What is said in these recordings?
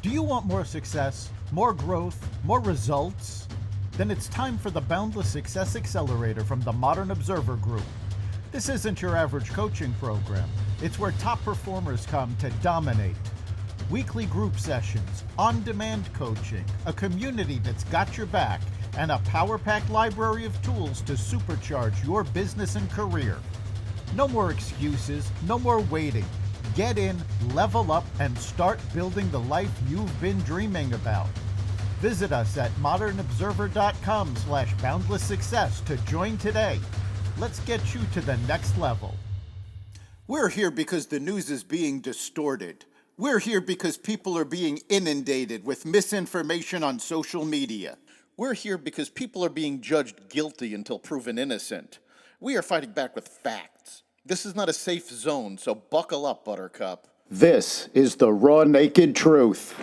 Do you want more success, more growth, more results? Then it's time for the Boundless Success Accelerator from the Modern Observer Group. This isn't your average coaching program. It's where top performers come to dominate. Weekly group sessions, on-demand coaching, a community that's got your back, and a power-packed library of tools to supercharge your business and career. No more excuses, no more waiting. Get in, level up, and start building the life you've been dreaming about. Visit us at modernobserver.com/boundlesssuccess to join today. Let's get you to the next level. We're here because the news is being distorted. We're here because people are being inundated with misinformation on social media. We're here because people are being judged guilty until proven innocent. We are fighting back with facts. This is not a safe zone, so buckle up, Buttercup. This is the raw, naked truth.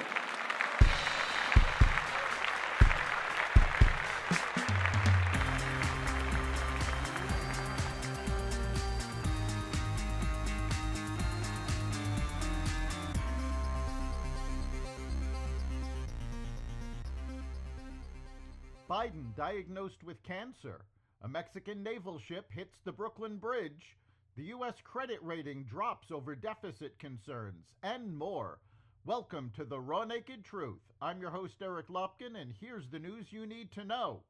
Biden diagnosed with cancer. A Mexican naval ship hits the Brooklyn Bridge. The U.S. credit rating drops over deficit concerns, and more. Welcome to the Raw Naked Truth. I'm your host, Eric Lupkin, and here's the news you need to know.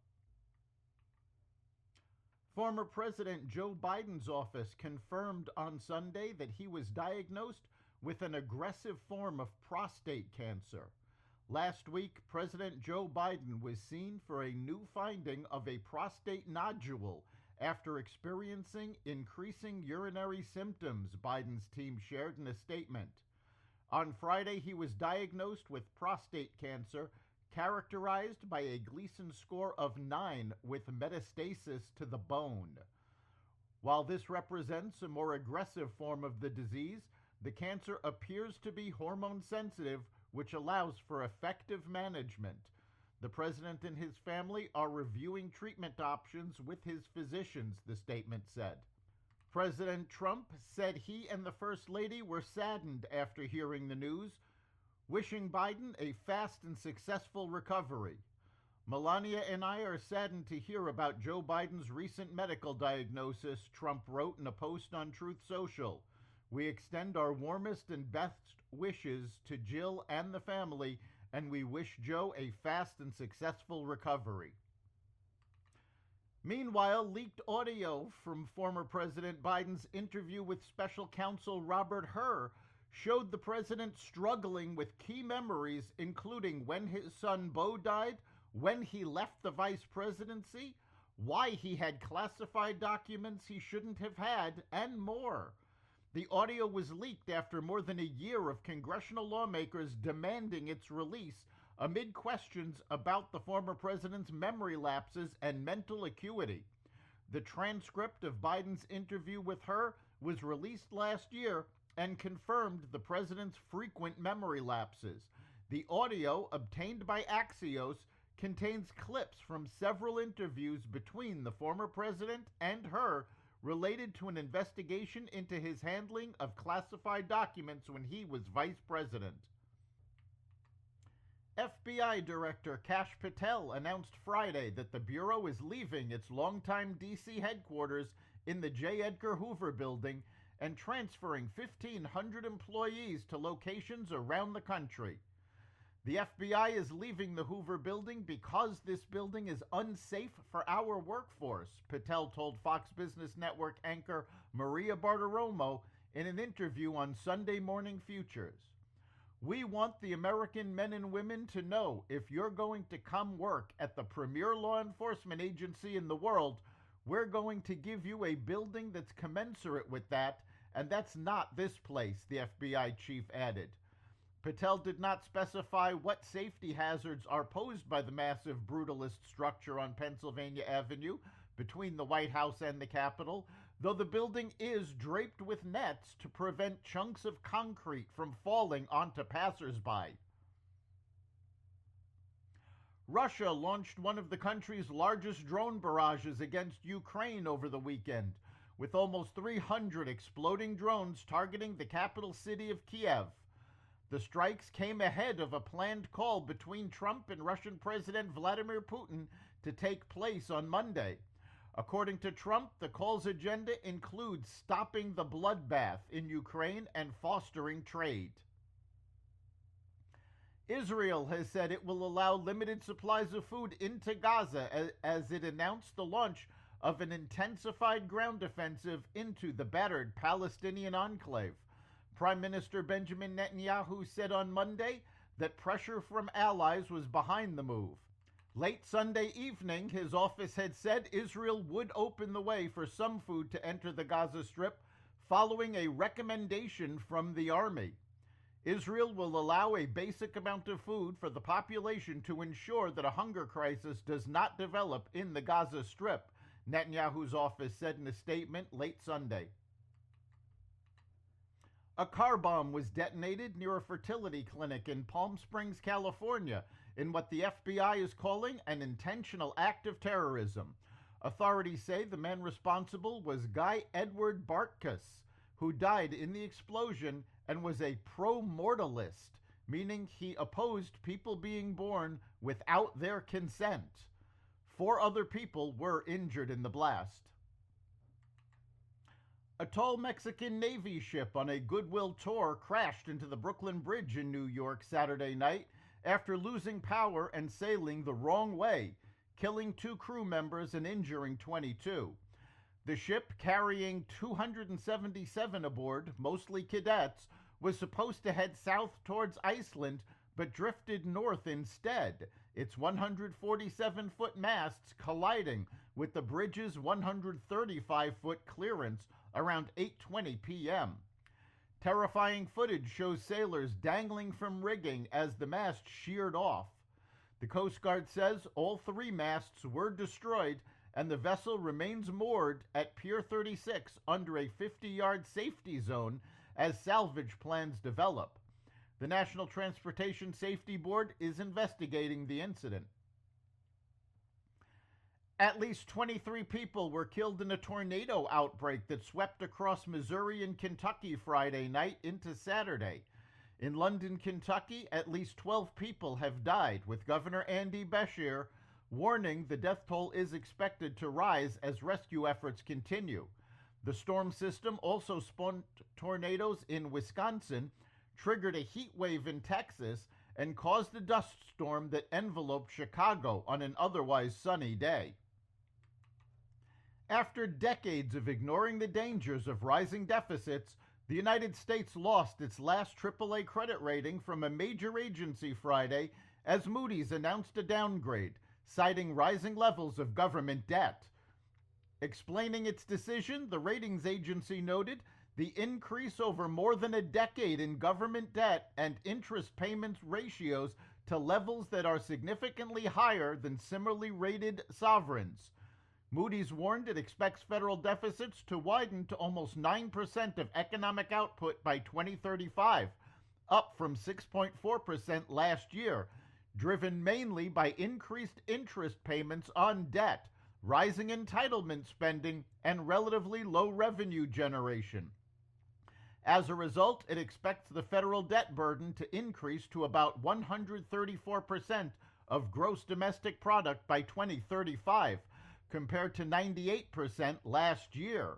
Former President Joe Biden's office confirmed on Sunday that he was diagnosed with an aggressive form of prostate cancer. Last week, President Joe Biden was seen for a new finding of a prostate nodule after experiencing increasing urinary symptoms, Biden's team shared in a statement. On Friday, he was diagnosed with prostate cancer, characterized by a Gleason score of 9 with metastasis to the bone. While this represents a more aggressive form of the disease, the cancer appears to be hormone sensitive, which allows for effective management. The president and his family are reviewing treatment options with his physicians, the statement said. President Trump said he and the First Lady were saddened after hearing the news, wishing Biden a fast and successful recovery. Melania and I are saddened to hear about Joe Biden's recent medical diagnosis, Trump wrote in a post on Truth Social. We extend our warmest and best wishes to Jill and the family, and we wish Joe a fast and successful recovery. Meanwhile, leaked audio from former President Biden's interview with special counsel Robert Hur showed the president struggling with key memories, including when his son Beau died, when he left the vice presidency, why he had classified documents he shouldn't have had, and more. The audio was leaked after more than a year of congressional lawmakers demanding its release amid questions about the former president's memory lapses and mental acuity. The transcript of Biden's interview with her was released last year and confirmed the president's frequent memory lapses. The audio, obtained by Axios, contains clips from several interviews between the former president and her related to an investigation into his handling of classified documents when he was vice president. FBI Director Kash Patel announced Friday that the Bureau is leaving its longtime D.C. headquarters in the J. Edgar Hoover building and transferring 1,500 employees to locations around the country. The FBI is leaving the Hoover building because this building is unsafe for our workforce, Patel told Fox Business Network anchor Maria Bartiromo in an interview on Sunday Morning Futures. We want the American men and women to know if you're going to come work at the premier law enforcement agency in the world, we're going to give you a building that's commensurate with that, and that's not this place, the FBI chief added. Patel did not specify what safety hazards are posed by the massive brutalist structure on Pennsylvania Avenue between the White House and the Capitol, though the building is draped with nets to prevent chunks of concrete from falling onto passersby. Russia launched one of the country's largest drone barrages against Ukraine over the weekend, with almost 300 exploding drones targeting the capital city of Kiev. The strikes came ahead of a planned call between Trump and Russian President Vladimir Putin to take place on Monday. According to Trump, the call's agenda includes stopping the bloodbath in Ukraine and fostering trade. Israel has said it will allow limited supplies of food into Gaza as it announced the launch of an intensified ground offensive into the battered Palestinian enclave. Prime Minister Benjamin Netanyahu said on Monday that pressure from allies was behind the move. Late Sunday evening, his office had said Israel would open the way for some food to enter the Gaza Strip following a recommendation from the army. Israel will allow a basic amount of food for the population to ensure that a hunger crisis does not develop in the Gaza Strip, Netanyahu's office said in a statement late Sunday. A car bomb was detonated near a fertility clinic in Palm Springs, California, in what the FBI is calling an intentional act of terrorism. Authorities say the man responsible was Guy Edward Bartkus, who died in the explosion and was a pro-mortalist, meaning he opposed people being born without their consent. 4 other people were injured in the blast. A tall Mexican Navy ship on a goodwill tour crashed into the Brooklyn Bridge in New York Saturday night after losing power and sailing the wrong way, killing 2 crew members and injuring 22. The ship, carrying 277 aboard, mostly cadets, was supposed to head south towards Iceland, but drifted north instead, its 147-foot masts colliding with the bridge's 135-foot clearance around 8:20 p.m. Terrifying footage shows sailors dangling from rigging as the mast sheared off. The Coast Guard says all 3 masts were destroyed and the vessel remains moored at Pier 36 under a 50-yard safety zone as salvage plans develop. The National Transportation Safety Board is investigating the incident. At least 23 people were killed in a tornado outbreak that swept across Missouri and Kentucky Friday night into Saturday. In London, Kentucky, at least 12 people have died, with Governor Andy Beshear warning the death toll is expected to rise as rescue efforts continue. The storm system also spawned tornadoes in Wisconsin, triggered a heat wave in Texas, and caused a dust storm that enveloped Chicago on an otherwise sunny day. After decades of ignoring the dangers of rising deficits, the United States lost its last AAA credit rating from a major agency Friday as Moody's announced a downgrade, citing rising levels of government debt. Explaining its decision, the ratings agency noted the increase over more than a decade in government debt and interest payments ratios to levels that are significantly higher than similarly rated sovereigns. Moody's warned it expects federal deficits to widen to almost 9% of economic output by 2035, up from 6.4% last year, driven mainly by increased interest payments on debt, rising entitlement spending, and relatively low revenue generation. As a result, it expects the federal debt burden to increase to about 134% of gross domestic product by 2035, compared to 98% last year.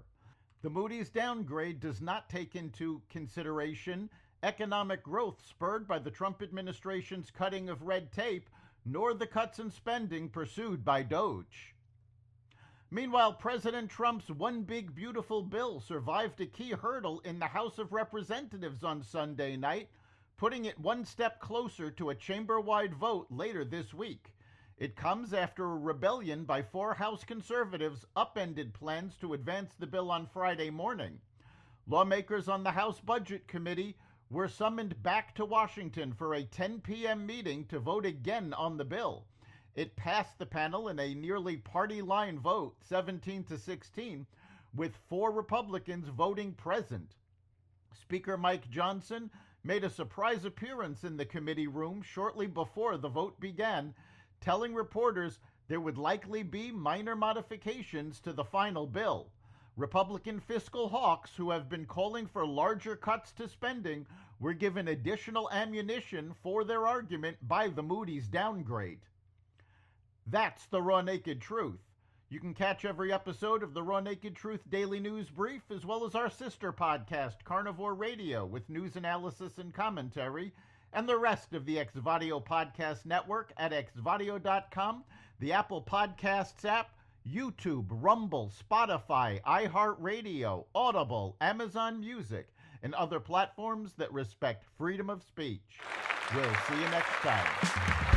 The Moody's downgrade does not take into consideration economic growth spurred by the Trump administration's cutting of red tape, nor the cuts in spending pursued by DOGE. Meanwhile, President Trump's One Big Beautiful Bill survived a key hurdle in the House of Representatives on Sunday night, putting it one step closer to a chamber-wide vote later this week. It comes after a rebellion by 4 House conservatives upended plans to advance the bill on Friday morning. Lawmakers on the House Budget Committee were summoned back to Washington for a 10 p.m. meeting to vote again on the bill. It passed the panel in a nearly party-line vote, 17-16, with 4 Republicans voting present. Speaker Mike Johnson made a surprise appearance in the committee room shortly before the vote began, telling reporters there would likely be minor modifications to the final bill. Republican fiscal hawks who have been calling for larger cuts to spending were given additional ammunition for their argument by the Moody's downgrade. That's the Raw Naked Truth. You can catch every episode of the Raw Naked Truth Daily News Brief, as well as our sister podcast, Carnivore Radio, with news analysis and commentary, and the rest of the Xvadio Podcast Network at xvadio.com, the Apple Podcasts app, YouTube, Rumble, Spotify, iHeartRadio, Audible, Amazon Music, and other platforms that respect freedom of speech. We'll see you next time.